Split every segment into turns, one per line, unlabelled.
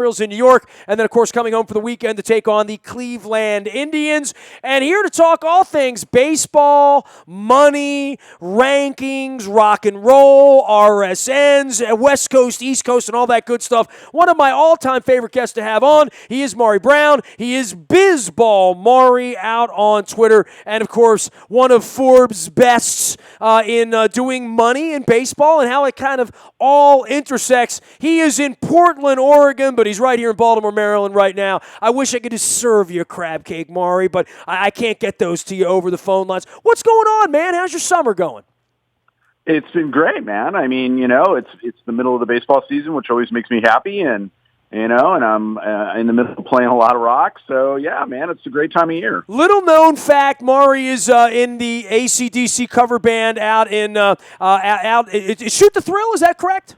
Orioles in New York, and then, of course, coming home for the weekend to take on the Cleveland Indians. And here to talk all things baseball, money, rankings, rock and roll, RSNs, West Coast, East Coast, and all that good stuff. One of my all-time favorite guests to have on. He is Maury Brown. He is Bizball Maury out on Twitter, and, of course, one of Forbes' bests in doing money in baseball and how it kind of all intersects. He is in Portland, Oregon, but he's right here in Baltimore, Maryland right now. I wish I could just serve you a crab cake, Maury, but I can't get those to you over the phone lines. What's going on, man? How's your summer going?
It's been great, man. I mean, it's the middle of the baseball season, which always makes me happy, and I'm in the middle of playing a lot of rock. So, yeah, man, it's a great time of year. Little
known fact, Maury is in the ACDC cover band out in Shoot the Thrill, is that correct?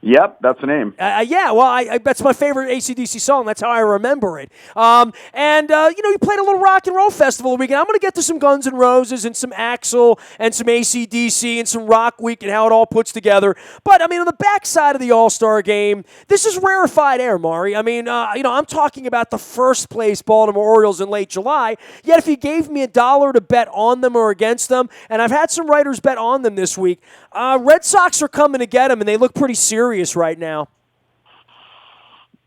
Yep, that's the name.
Yeah, well, that's my favorite AC/DC song. That's how I remember it. You played a little rock and roll festival the weekend. I'm going to get to some Guns N' Roses and some Axl and some AC/DC and some Rock Week and how it all puts together. But, I mean, on the backside of the AllStar Game, this is rarefied air, Maury. I mean, I'm talking about the first place Baltimore Orioles in late July. Yet if you gave me $1 to bet on them or against them, and I've had some writers bet on them this week, Red Sox are coming to get them, and they look pretty serious right now.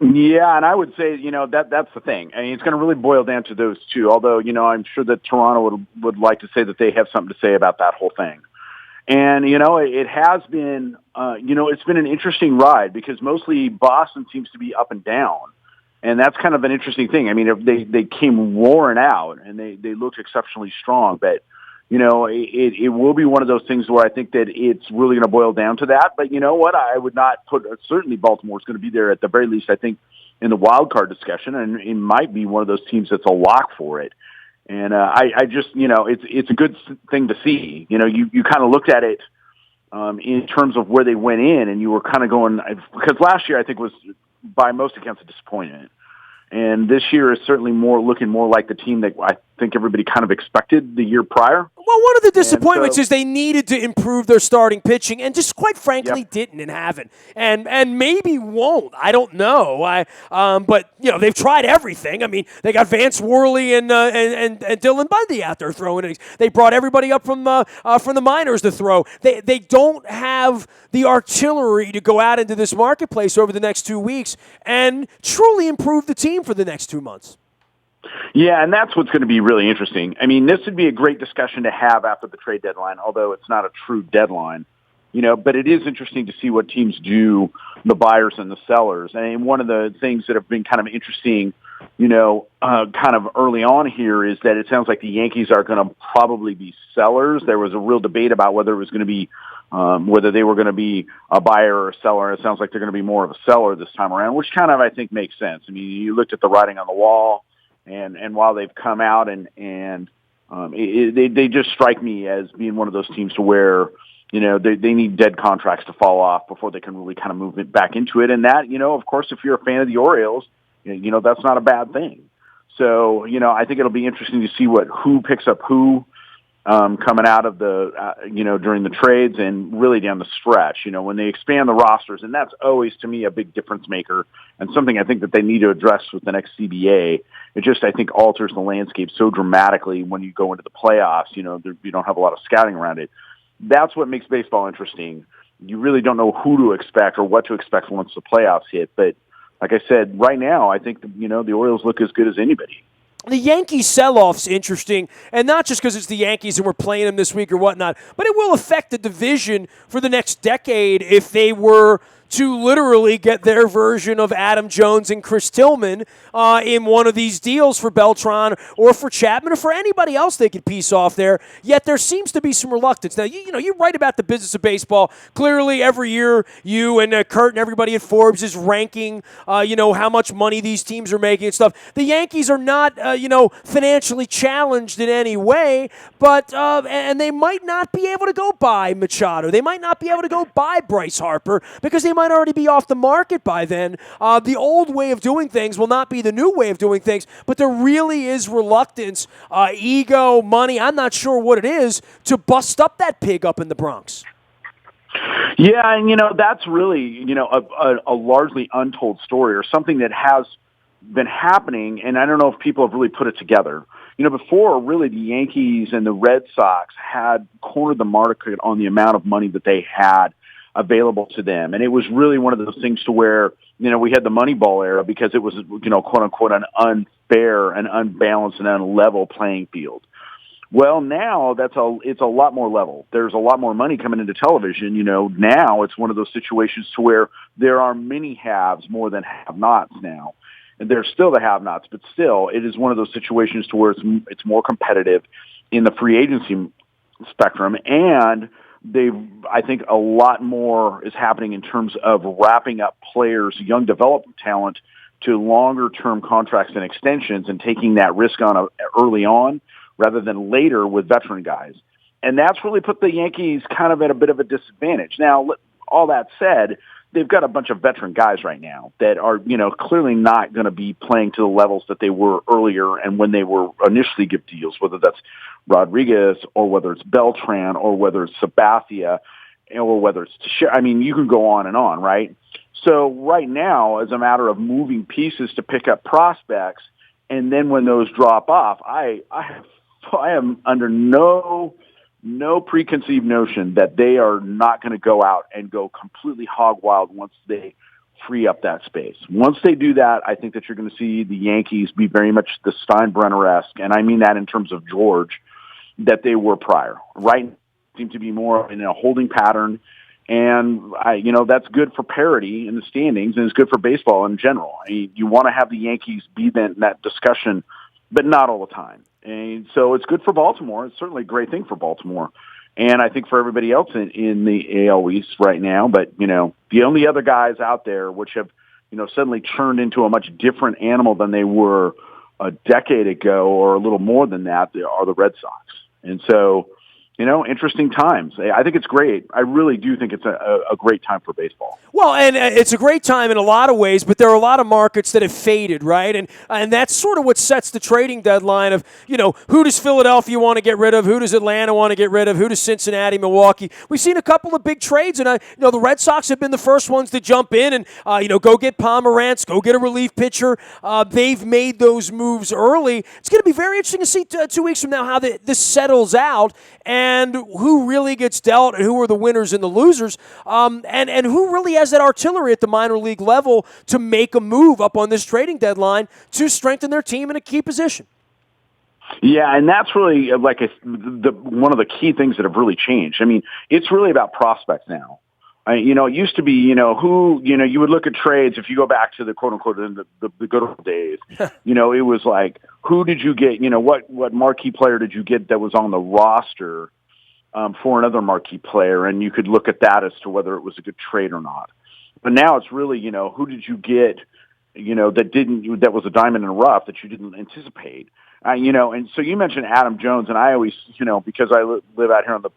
Yeah, and I would say, that's the thing. I mean, it's going to really boil down to those two, although, I'm sure that Toronto would like to say that they have something to say about that whole thing. And, it has been, it's been an interesting ride because mostly Boston seems to be up and down. And that's kind of an interesting thing. I mean, they came roaring out and they looked exceptionally strong, but it will be one of those things where I think that it's really going to boil down to that. But you know what? I would not put certainly Baltimore's going to be there at the very least, I think, in the wild card discussion, and it might be one of those teams that's a lock for it. And I just, it's a good thing to see. You kind of looked at it in terms of where they went in, and you were kind of going, because last year I think was by most accounts a disappointment. And this year is certainly looking more like the team that I think everybody kind of expected the year prior.
Well, one of the disappointments is they needed to improve their starting pitching and just quite frankly didn't and haven't. And maybe won't. I don't know. But they've tried everything. I mean, they got Vance Worley and Dylan Bundy out there throwing innings. They brought everybody up from the minors to throw. They don't have the artillery to go out into this marketplace over the next 2 weeks and truly improve the team for the next 2 months.
Yeah, and that's what's going to be really interesting. I mean, this would be a great discussion to have after the trade deadline, although it's not a true deadline. But it is interesting to see what teams do, the buyers and the sellers. And one of the things that have been kind of interesting, kind of early on here is that it sounds like the Yankees are going to probably be sellers. There was a real debate about whether it was going to be whether they were going to be a buyer or a seller. It sounds like they're going to be more of a seller this time around, which kind of, I think, makes sense. I mean, you looked at the writing on the wall, and while they've come out they just strike me as being one of those teams to where, they need dead contracts to fall off before they can really kind of move it back into it. And that, of course, if you're a fan of the Orioles, that's not a bad thing. So, I think it'll be interesting to see who picks up who coming out of the, during the trades and really down the stretch, when they expand the rosters. And that's always, to me, a big difference maker and something I think that they need to address with the next CBA. It just, I think, alters the landscape so dramatically when you go into the playoffs. You don't have a lot of scouting around it. That's what makes baseball interesting. You really don't know who to expect or what to expect once the playoffs hit. But like I said, right now, I think, the Orioles look as good as anybody.
The Yankees sell-off's interesting, and not just because it's the Yankees and we're playing them this week or whatnot, but it will affect the division for the next decade if they were to literally get their version of Adam Jones and Chris Tillman in one of these deals for Beltran or for Chapman or for anybody else they could piece off there. Yet there seems to be some reluctance. Now, you write about the business of baseball. Clearly, every year, you and Kurt and everybody at Forbes is ranking, how much money these teams are making and stuff. The Yankees are not, financially challenged in any way, but and they might not be able to go buy Machado. They might not be able to go buy Bryce Harper because they might already be off the market by then. The old way of doing things will not be the new way of doing things, but there really is reluctance, ego, money, I'm not sure what it is, to bust up that pig up in the Bronx.
Yeah, and that's really a largely untold story, or something that has been happening, and I don't know if people have really put it together. Before, really, the Yankees and the Red Sox had cornered the market on the amount of money that they had available to them, and it was really one of those things to where we had the Moneyball era, because it was quote unquote an unfair and unbalanced and unlevel playing field. Well, now it's a lot more level. There's a lot more money coming into television. Now it's one of those situations to where there are many haves more than have-nots now. And there's still the have-nots, but still it is one of those situations to where it's more competitive in the free agency spectrum. And I think a lot more is happening in terms of wrapping up players, young development talent, to longer-term contracts and extensions, and taking that risk on early on, rather than later with veteran guys. And that's really put the Yankees kind of at a bit of a disadvantage. Now, all that said, they've got a bunch of veteran guys right now that are, clearly not going to be playing to the levels that they were earlier and when they were initially given deals, whether that's Rodriguez or whether it's Beltran or whether it's Sabathia or whether it's Teixeira. I mean, you can go on, right? So right now, as a matter of moving pieces to pick up prospects, and then when those drop off, I am under no preconceived notion that they are not going to go out and go completely hog wild once they free up that space. Once they do that, I think that you're going to see the Yankees be very much the Steinbrenner-esque, and I mean that in terms of George, that they were prior. Right, seem to be more in a holding pattern, and that's good for parity in the standings, and it's good for baseball in general. I mean, you want to have the Yankees be in that discussion, but not all the time. And so it's good for Baltimore. It's certainly a great thing for Baltimore. And I think for everybody else in the AL East right now. But, the only other guys out there which have, suddenly turned into a much different animal than they were a decade ago or a little more than that are the Red Sox. And so, interesting times. I think it's great. I really do think it's a great time for baseball.
Well, and it's a great time in a lot of ways, but there are a lot of markets that have faded, right? And that's sort of what sets the trading deadline of, who does Philadelphia want to get rid of? Who does Atlanta want to get rid of? Who does Cincinnati, Milwaukee? We've seen a couple of big trades, and the Red Sox have been the first ones to jump in and, go get Pomerantz, go get a relief pitcher. They've made those moves early. It's going to be very interesting to see 2 weeks from now how this settles out, and who really gets dealt, and who are the winners and the losers, and who really has that artillery at the minor league level to make a move up on this trading deadline to strengthen their team in a key position.
Yeah, and that's really one of the key things that have really changed. I mean, it's really about prospects now. It used to be, who, you would look at trades if you go back to the quote unquote the good old days. It was like, who did you get? What marquee player did you get that was on the roster for another marquee player, and you could look at that as to whether it was a good trade or not. But now it's really, who did you get, that was a diamond in the rough that you didn't anticipate. And so you mentioned Adam Jones, and I always, because I live out here on the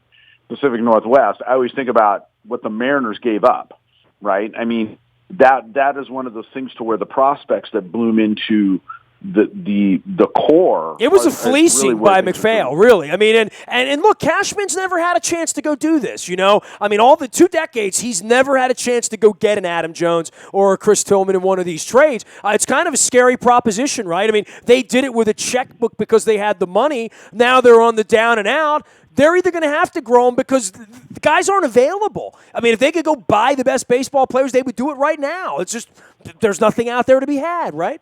Pacific Northwest, I always think about what the Mariners gave up, right? I mean, that is one of those things to where the prospects that bloom into the core.
It was a fleecing by McPhail, really. I mean, and look, Cashman's never had a chance to go do this, I mean, all the 2 decades, he's never had a chance to go get an Adam Jones or a Chris Tillman in one of these trades. It's kind of a scary proposition, right? I mean, they did it with a checkbook because they had the money. Now they're on the down and out. They're either going to have to grow them because the guys aren't available. I mean, if they could go buy the best baseball players, they would do it right now. It's just there's nothing out there to be had, right?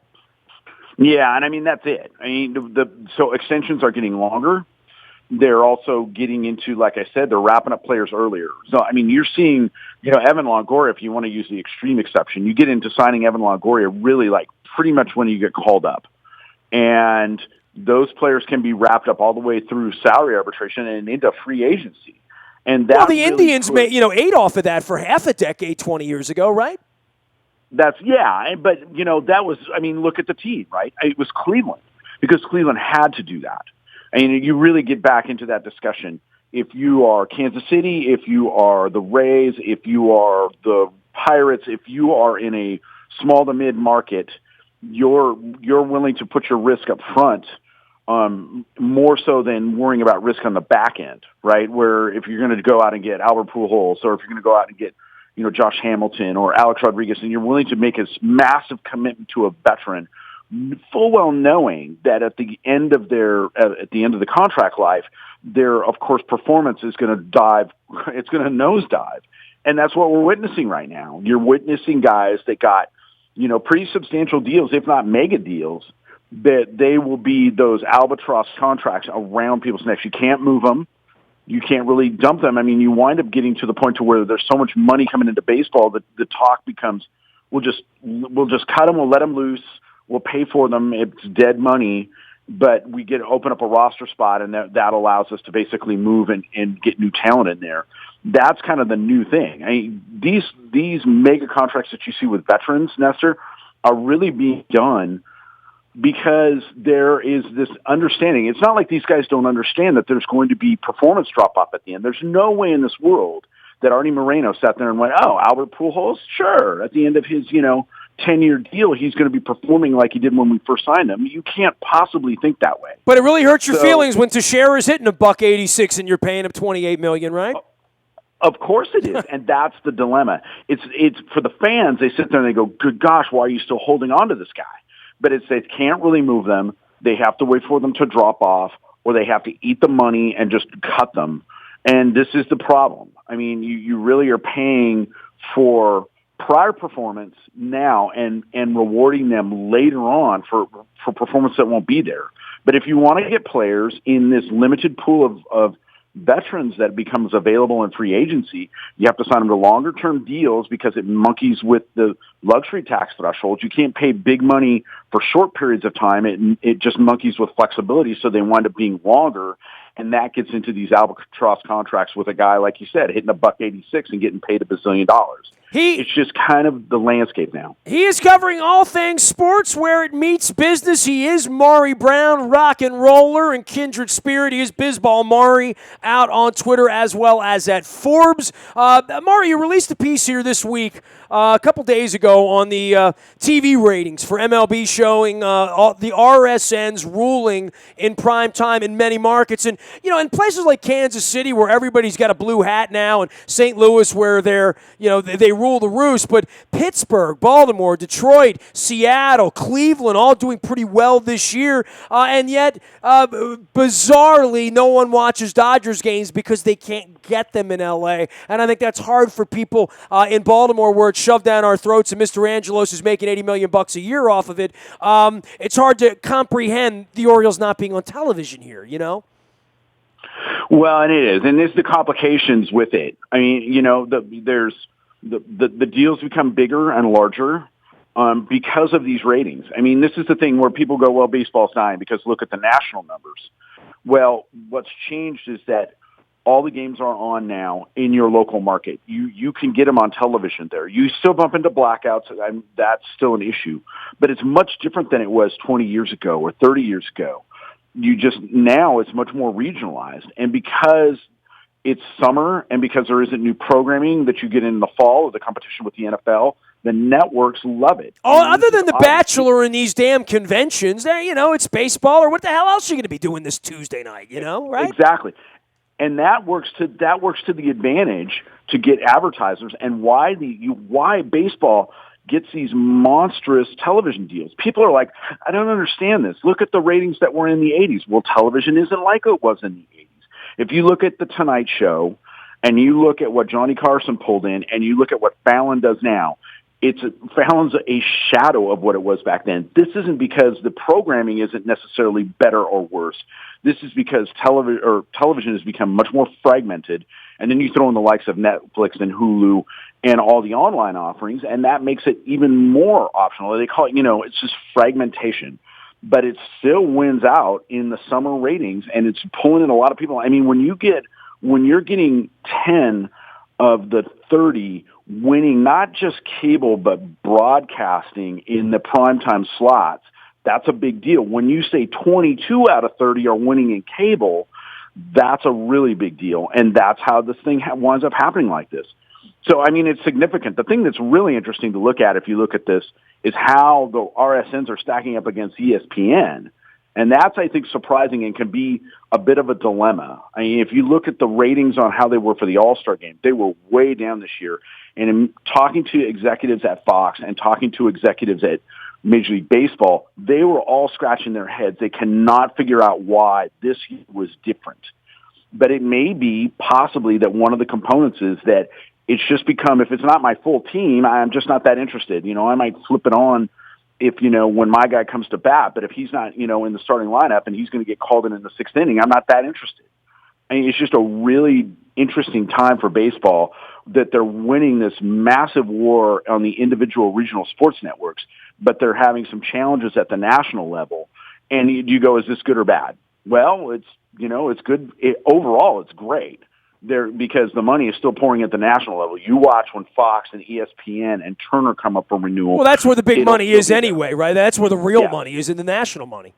Yeah, and I mean, that's it. I mean, so extensions are getting longer. They're also getting into, like I said, they're wrapping up players earlier. So, I mean, you're seeing, Evan Longoria, if you want to use the extreme exception, you get into signing Evan Longoria really like pretty much when you get called up. And those players can be wrapped up all the way through salary arbitration and into free agency. And that
the Indians made, ate off of that for half a decade 20 years ago, right?
But that was, I mean, look at the team, right? It was Cleveland, because Cleveland had to do that. And you really get back into that discussion. If you are Kansas City, if you are the Rays, if you are the Pirates, if you are in a small to mid market, you're willing to put your risk up front more so than worrying about risk on the back end, right? Where if you're going to go out and get Albert Pujols, or if you're going to go out and get, Josh Hamilton or Alex Rodriguez, and you're willing to make a massive commitment to a veteran, full well knowing that at the end of the contract life, their, of course, performance is going to it's going to nosedive. And that's what we're witnessing right now. You're witnessing guys that got, pretty substantial deals, if not mega deals, that they will be those albatross contracts around people's necks. You can't move them. You can't really dump them. I mean, you wind up getting to the point to where there's so much money coming into baseball that the talk becomes, we'll just cut them, we'll let them loose, we'll pay for them. It's dead money, but we get to open up a roster spot, and that allows us to basically move and get new talent in there. That's kind of the new thing. I mean, these mega contracts that you see with veterans, Nestor, are really being done because there is this understanding. It's not like these guys don't understand that there's going to be performance drop-off at the end. There's no way in this world that Artie Moreno sat there and went, oh, Albert Pujols? Sure. At the end of his, 10-year deal, he's going to be performing like he did when we first signed him. You can't possibly think that way.
But it really hurts your feelings when Teixeira's hitting $186 and you're paying him $28 million, right?
Of course it is, and that's the dilemma. It's for the fans. They sit there and they go, good gosh, why are you still holding on to this guy? But they can't really move them. They have to wait for them to drop off, or they have to eat the money and just cut them. And this is the problem. I mean, you really are paying for prior performance now and rewarding them later on for performance that won't be there. But if you want to get players in this limited pool of veterans that becomes available in free agency, you have to sign them to longer-term deals because it monkeys with the luxury tax thresholds. You can't pay big money for short periods of time. It just monkeys with flexibility, so they wind up being longer, and that gets into these albatross contracts with a guy, like you said, hitting $186 and getting paid $1 bazillion. It's just kind of the landscape now.
He is covering all things sports where it meets business. He is Maury Brown, rock and roller and kindred spirit. He is Bizball Maury out on Twitter as well as at Forbes. Maury, you released a piece here this week, a couple days ago, on the TV ratings for MLB, showing the RSN's ruling in prime time in many markets. And, in places like Kansas City, where everybody's got a blue hat now, and St. Louis, where they rule the roost, but Pittsburgh, Baltimore, Detroit, Seattle, Cleveland, all doing pretty well this year, and yet, bizarrely, no one watches Dodgers games because they can't get them in L.A., and I think that's hard for people in Baltimore, where it's shoved down our throats, and Mr. Angelos is making $80 million a year off of it. It's hard to comprehend the Orioles not being on television here,
Well, and it is, and there's the complications with it. I mean, there's the deals become bigger and larger because of these ratings. I mean, this is the thing where people go, well, baseball's dying because look at the national numbers. Well, what's changed is that all the games are on now in your local market. You can get them on television there. You still bump into blackouts, and that's still an issue. But it's much different than it was 20 years ago or 30 years ago. Now it's much more regionalized. And because it's summer, and because there isn't new programming that you get in the fall of the competition with the NFL, the networks love it.
Oh, other than The Bachelor and these damn conventions, it's baseball, or what the hell else are you going to be doing this Tuesday night, right?
Exactly. And that works to the advantage to get advertisers, and why baseball gets these monstrous television deals. People are like, I don't understand this. Look at the ratings that were in the 80s. Well, television isn't like it was in the 80s. If you look at The Tonight Show and you look at what Johnny Carson pulled in and you look at what Fallon does now, Fallon's a shadow of what it was back then. This isn't because the programming isn't necessarily better or worse. This is because television has become much more fragmented, and then you throw in the likes of Netflix and Hulu and all the online offerings, and that makes it even more optional. They call it, it's just fragmentation. But it still wins out in the summer ratings, and it's pulling in a lot of people. I mean, when you're getting 10 of the 30 winning not just cable but broadcasting in the primetime slots, that's a big deal. When you say 22 out of 30 are winning in cable, that's a really big deal, and that's how this thing winds up happening like this. So, I mean, it's significant. The thing that's really interesting to look at, if you look at this, is how the RSNs are stacking up against ESPN. And that's, I think, surprising and can be a bit of a dilemma. I mean, if you look at the ratings on how they were for the All-Star Game, they were way down this year. And in talking to executives at Fox and talking to executives at Major League Baseball, they were all scratching their heads. They cannot figure out why this year was different. But it may be possibly that one of the components is that it's just become, if it's not my full team, I'm just not that interested. I might flip it on if, when my guy comes to bat, but if he's not, in the starting lineup and he's going to get called in the sixth inning, I'm not that interested. I mean, it's just a really interesting time for baseball that they're winning this massive war on the individual regional sports networks, but they're having some challenges at the national level. And you go, is this good or bad? Well, it's good. Overall, it's great. Because the money is still pouring at the national level. You watch when Fox and ESPN and Turner come up for renewal.
Well, that's where the big money is anyway, right? That's where the real money is, in the national money.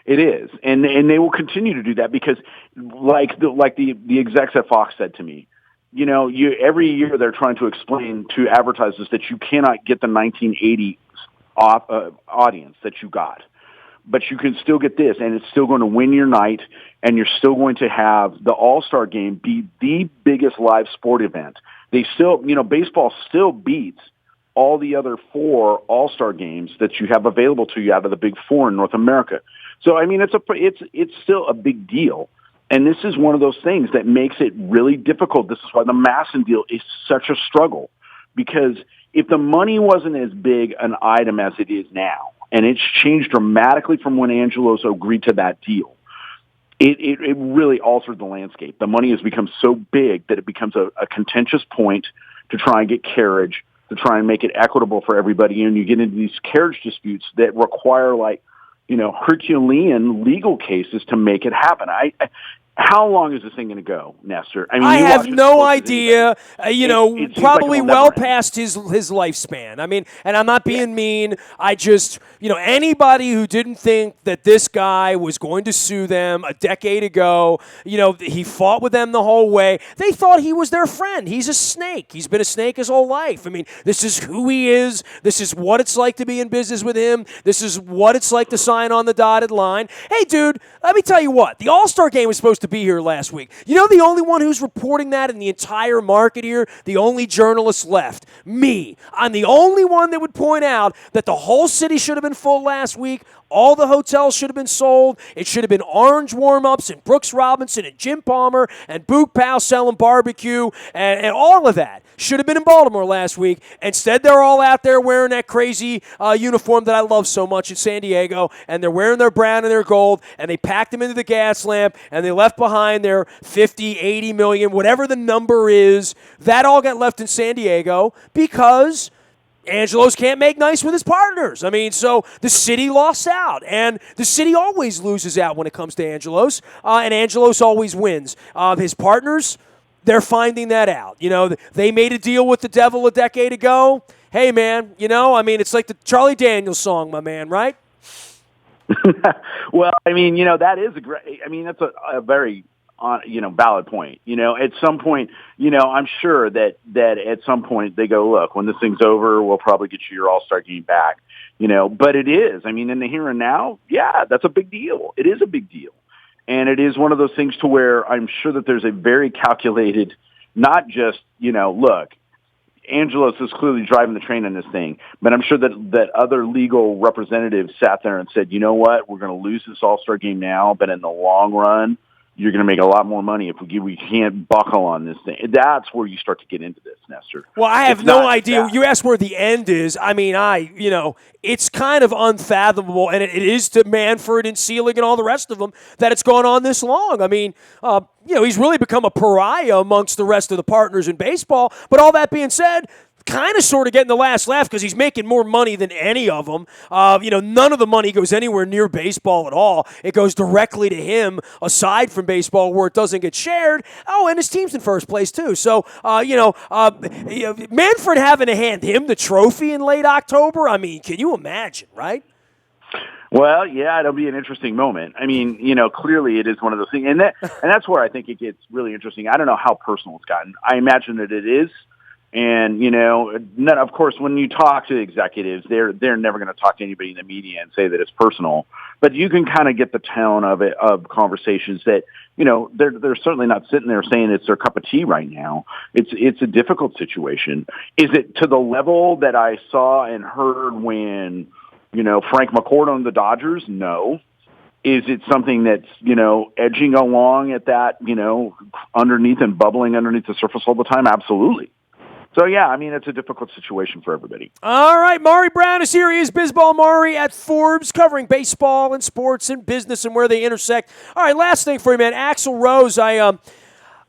It is, and they will continue to do that because, like the execs at Fox said to me, every year they're trying to explain to advertisers that you cannot get the 1980 audience that you got. But you can still get this, and it's still going to win your night, and you're still going to have the All-Star Game be the biggest live sport event. They still, baseball still beats all the other 4 All-Star Games that you have available to you out of the big 4 in North America. So, I mean, it's still a big deal. And this is one of those things that makes it really difficult. This is why the Masson deal is such a struggle, because if the money wasn't as big an item as it is now, and it's changed dramatically from when Angelos agreed to that deal, it really altered the landscape. The money has become so big that it becomes a contentious point to try and get carriage, to try and make it equitable for everybody. And you get into these carriage disputes that require, Herculean legal cases to make it happen. How long is this thing going to go, Nestor? I mean,
I have no idea.
It
Probably
like
well past his lifespan. I mean, and I'm not being mean. I just, anybody who didn't think that this guy was going to sue them a decade ago, he fought with them the whole way. They thought he was their friend. He's a snake. He's been a snake his whole life. I mean, this is who he is. This is what it's like to be in business with him. This is what it's like to sign on the dotted line. Hey, dude, let me tell you what. The All-Star Game was supposed to be here last week. The only one who's reporting that in the entire market here, the only journalist left, me. I'm the only one that would point out that the whole city should have been full last week. All the hotels should have been sold. It should have been orange warm-ups and Brooks Robinson and Jim Palmer and Boog Powell selling barbecue and all of that. Should have been in Baltimore last week. Instead, they're all out there wearing that crazy uniform that I love so much in San Diego, and they're wearing their brown and their gold, and they packed them into the gas lamp, and they left behind their 50, 80 million, whatever the number is. That all got left in San Diego because Angelos can't make nice with his partners. I mean, so the city lost out, and the city always loses out when it comes to Angelos, and Angelos always wins. His partners, they're finding that out. They made a deal with the devil a decade ago. Hey, man, it's like the Charlie Daniels song, my man, right?
Well, I mean, that is that's a very valid point. At some point, I'm sure that at some point they go, look, when this thing's over, we'll probably get you your All-Star Game back. But it is. I mean, in the here and now, yeah, that's a big deal. It is a big deal. And it is one of those things to where I'm sure that there's a very calculated, not just, look, Angelos is clearly driving the train on this thing, but I'm sure that other legal representatives sat there and said, you know what, we're going to lose this All-Star Game now, but in the long run, you're going to make a lot more money if we can't buckle on this thing. That's where you start to get into this, Nestor.
Well, I have no idea. You asked where the end is. I mean, it's kind of unfathomable, and it is to Manfred and Seelig and all the rest of them that it's gone on this long. I mean, he's really become a pariah amongst the rest of the partners in baseball. But all that being said, kind of sort of getting the last laugh because he's making more money than any of them. None of the money goes anywhere near baseball at all. It goes directly to him, aside from baseball, where it doesn't get shared. Oh, and his team's in first place, too. So, Manfred having to hand him the trophy in late October, I mean, can you imagine, right?
Well, yeah, it'll be an interesting moment. I mean, clearly it is one of those things. And that's where I think it gets really interesting. I don't know how personal it's gotten. I imagine that it is. And, of course, when you talk to the executives, they're never going to talk to anybody in the media and say that it's personal. But you can kind of get the tone of conversations that, they're certainly not sitting there saying it's their cup of tea right now. It's a difficult situation. Is it to the level that I saw and heard when, Frank McCourt owned the Dodgers? No. Is it something that's, edging along at that, underneath and bubbling underneath the surface all the time? Absolutely. So, yeah, I mean, it's a difficult situation for everybody.
All right, Maury Brown is here. He is Bizball Maury at Forbes, covering baseball and sports and business and where they intersect. All right, last thing for you, man. Axl Rose,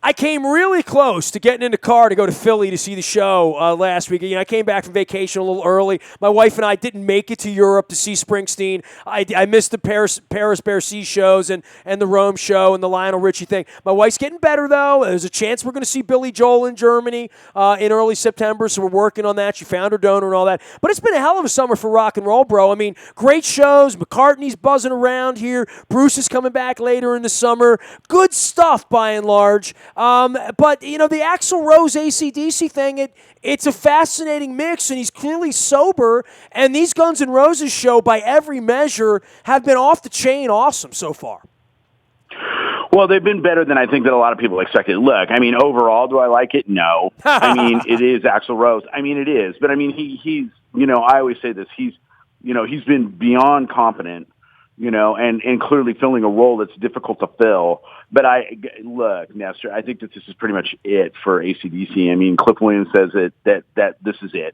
I came really close to getting in the car to go to Philly to see the show last week. I came back from vacation a little early. My wife and I didn't make it to Europe to see Springsteen. I missed the Paris-Bercy shows and the Rome show and the Lionel Richie thing. My wife's getting better, though. There's a chance we're going to see Billy Joel in Germany in early September, so we're working on that. She found her donor and all that. But it's been a hell of a summer for rock and roll, bro. I mean, great shows. McCartney's buzzing around here. Bruce is coming back later in the summer. Good stuff, by and large. But, the Axl Rose ACDC thing, it's a fascinating mix, and he's clearly sober, and these Guns N' Roses show, by every measure, have been off the chain awesome so far.
Well, they've been better than I think that a lot of people expected. Look, I mean, overall, do I like it? No. I mean, it is Axl Rose. I mean, it is. But, I mean, he's, I always say this, he's been beyond competent, and clearly filling a role that's difficult to fill. But look, Nestor, I think that this is pretty much it for AC/DC. I mean, Cliff Williams says that this is it.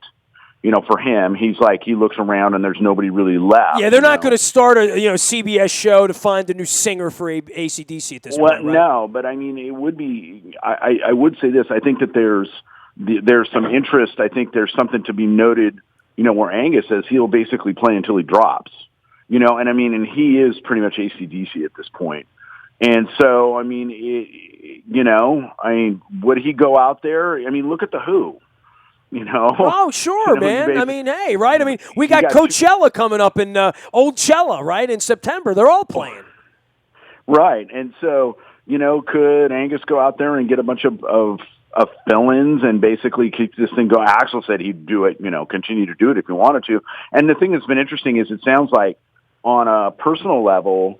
For him, he looks around and there's nobody really left.
Yeah, they're not going to start a CBS show to find a new singer for AC/DC at this point, right?
No, but I mean, it would be. I would say this. I think that there's some interest. I think there's something to be noted. Where Angus says he'll basically play until he drops. And I mean, and he is pretty much AC/DC at this point. And so, I mean, would he go out there? I mean, look at the Who.
Oh, sure, man. I mean, hey, right? I mean, we got Coachella coming up in Old Cella, right, in September. They're all playing.
Right. And so, could Angus go out there and get a bunch of fill-ins and basically keep this thing going? Axl said he'd do it, continue to do it if he wanted to. And the thing that's been interesting is it sounds like on a personal level,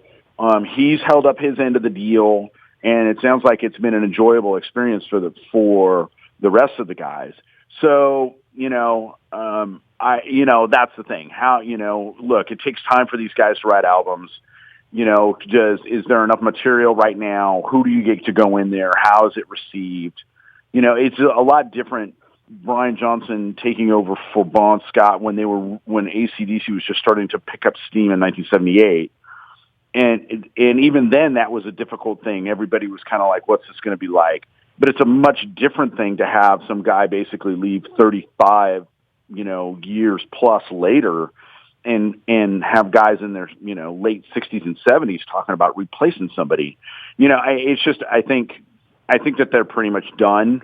he's held up his end of the deal, and it sounds like it's been an enjoyable experience for the rest of the guys. So, that's the thing. How, look, it takes time for these guys to write albums. Is there enough material right now? Who do you get to go in there? How is it received? It's a lot different. Brian Johnson taking over for Bon Scott when AC/DC was just starting to pick up steam in 1978. And even then, that was a difficult thing. Everybody was kind of like, what's this going to be like? But it's a much different thing to have some guy basically leave 35, years plus later and have guys in their, late 60s and 70s talking about replacing somebody. I think that they're pretty much done.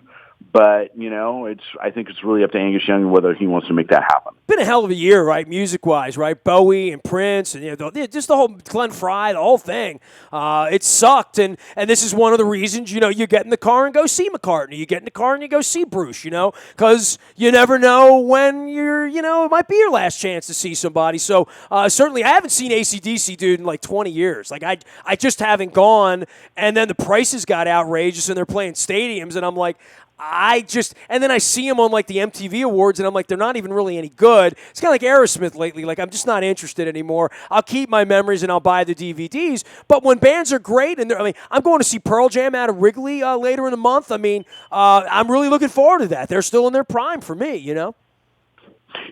But, I think it's really up to Angus Young whether he wants to make that happen.
Been a hell of a year, right, music-wise, right? Bowie and Prince and just the whole Glenn Frey, the whole thing. It sucked, and this is one of the reasons, you get in the car and go see McCartney. You get in the car and you go see Bruce, because you never know when it might be your last chance to see somebody. So certainly I haven't seen AC/DC, dude, in like 20 years. Like I just haven't gone, and then the prices got outrageous and they're playing stadiums, and I'm like, and then I see them on like the MTV Awards, and I'm like, they're not even really any good. It's kind of like Aerosmith lately. Like, I'm just not interested anymore. I'll keep my memories and I'll buy the DVDs. But when bands are great, I'm going to see Pearl Jam out of Wrigley later in the month. I'm really looking forward to that. They're still in their prime for me,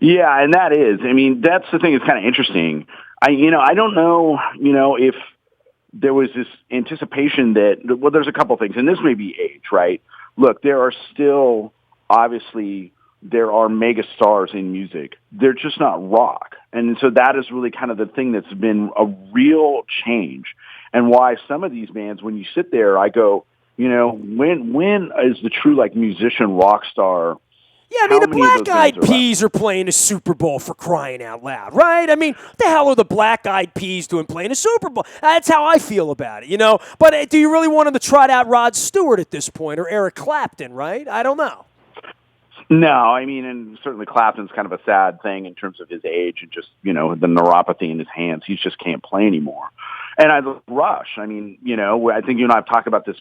Yeah, and that is. That's the thing that's kind of interesting. I don't know, if there was this anticipation that, well, there's a couple things, and this may be age, right? Look, there are mega stars in music. They're just not rock. And so that is really kind of the thing that's been a real change. And why some of these bands, when you sit there, I go, when is the true musician rock star?
Yeah, the Black Eyed Peas are playing a Super Bowl, for crying out loud, right? What the hell are the Black Eyed Peas doing playing a Super Bowl? That's how I feel about it, But do you really want them to trot out Rod Stewart at this point or Eric Clapton, right? I don't know.
No, I mean, and certainly Clapton's kind of a sad thing in terms of his age and just, the neuropathy in his hands. He just can't play anymore. And I love Rush. I mean, I think you and I have talked about this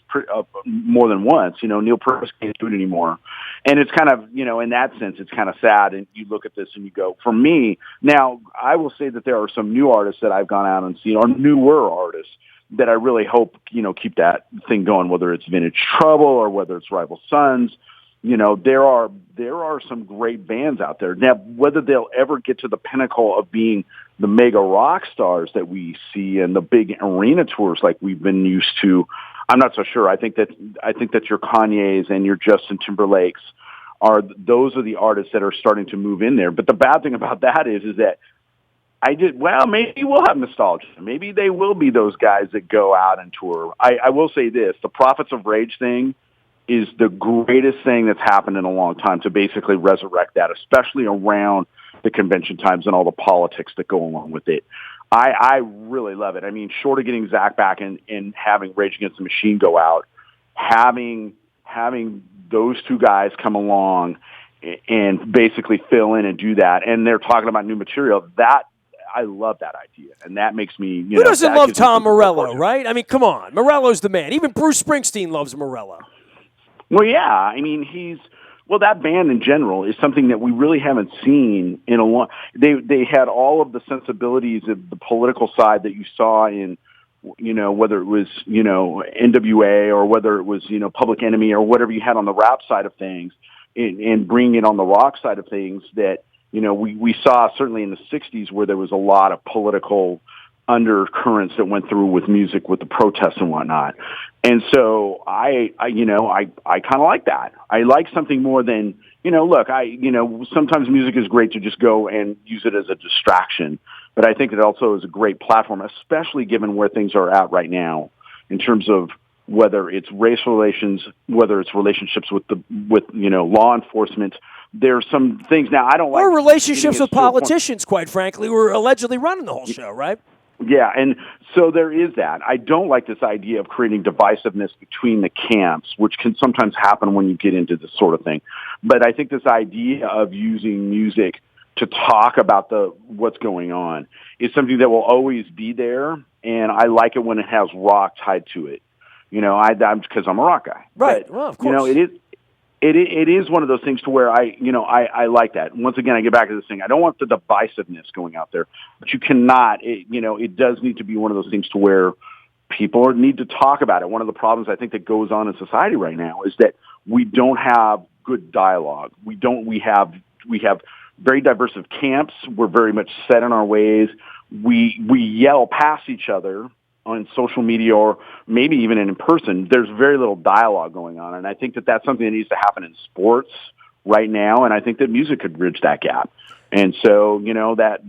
more than once. Neil Peart can't do it anymore. And it's kind of, in that sense, it's kind of sad. And you look at this and you go, for me, now I will say that there are some new artists that I've gone out and seen, or newer artists, that I really hope, keep that thing going, whether it's Vintage Trouble or whether it's Rival Sons. There are some great bands out there. Now, whether they'll ever get to the pinnacle of being the mega rock stars that we see and the big arena tours like we've been used to, I'm not so sure. I think that your Kanye's and your Justin Timberlakes those are the artists that are starting to move in there. But the bad thing about that is that maybe we'll have nostalgia. Maybe they will be those guys that go out and tour. I will say this, the Prophets of Rage thing is the greatest thing that's happened in a long time to basically resurrect that, especially around the convention times and all the politics that go along with it. I really love it. I mean, short of getting Zach back and having Rage Against the Machine go out, having those two guys come along and basically fill in and do that, and they're talking about new material, that I love that idea, and that makes me,
Who doesn't love Tom Morello, right? I mean, come on. Morello's the man. Even Bruce Springsteen loves Morello.
Well, yeah. I mean, that band in general is something that we really haven't seen in a long. They had all of the sensibilities of the political side that you saw in, whether it was, NWA or whether it was, Public Enemy or whatever you had on the rap side of things, and bringing it on the rock side of things that, we saw certainly in the 60s where there was a lot of political undercurrents that went through with music, with the protests and whatnot. And so I kind of like that. I like something more than, look, sometimes music is great to just go and use it as a distraction, but I think it also is a great platform, especially given where things are at right now in terms of whether it's race relations, whether it's relationships with law enforcement. There's some things now I don't like.
Or relationships with politicians, quite frankly, who are allegedly running the whole show, right?
Yeah, and so there is that. I don't like this idea of creating divisiveness between the camps, which can sometimes happen when you get into this sort of thing. But I think this idea of using music to talk about what's going on is something that will always be there, and I like it when it has rock tied to it. I'm because I'm a rock guy.
Right.
But,
well, of course.
It is one of those things to where I like that. Once again, I get back to this thing. I don't want the divisiveness going out there, but you cannot. It does need to be one of those things to where people need to talk about it. One of the problems I think that goes on in society right now is that we don't have good dialogue. We have very diverse of camps. We're very much set in our ways. We yell past each other on social media or maybe even in person. There's very little dialogue going on. And I think that that's something that needs to happen in sports right now. And I think that music could bridge that gap. And so, that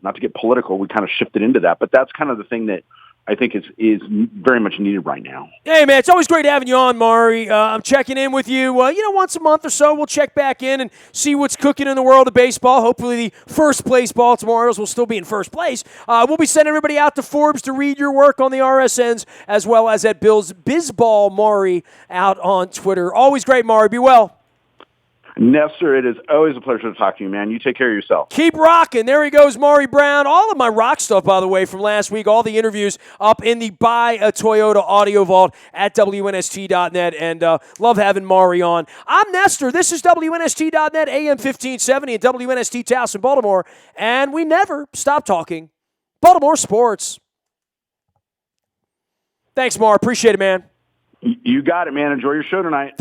not to get political, we kind of shifted into that, but that's kind of the thing that I think is very much needed right now.
Hey, man, it's always great having you on, Maury. I'm checking in with you. Once a month or so, we'll check back in and see what's cooking in the world of baseball. Hopefully the first-place Baltimore Orioles will still be in first place. We'll be sending everybody out to Forbes to read your work on the RSNs, as well as at Bill's Bizball Maury out on Twitter. Always great, Maury. Be well.
Nestor, it is always a pleasure to talk to you, man. You take care of yourself.
Keep rocking. There he goes, Maury Brown. All of my rock stuff, by the way, from last week, all the interviews up in the Buy a Toyota audio vault at WNST.net, and love having Maury on. I'm Nestor. This is WNST.net, AM 1570 and WNST Towson, Baltimore, and we never stop talking Baltimore sports. Thanks, Maury. Appreciate it, man.
You got it, man. Enjoy your show tonight.
Thanks.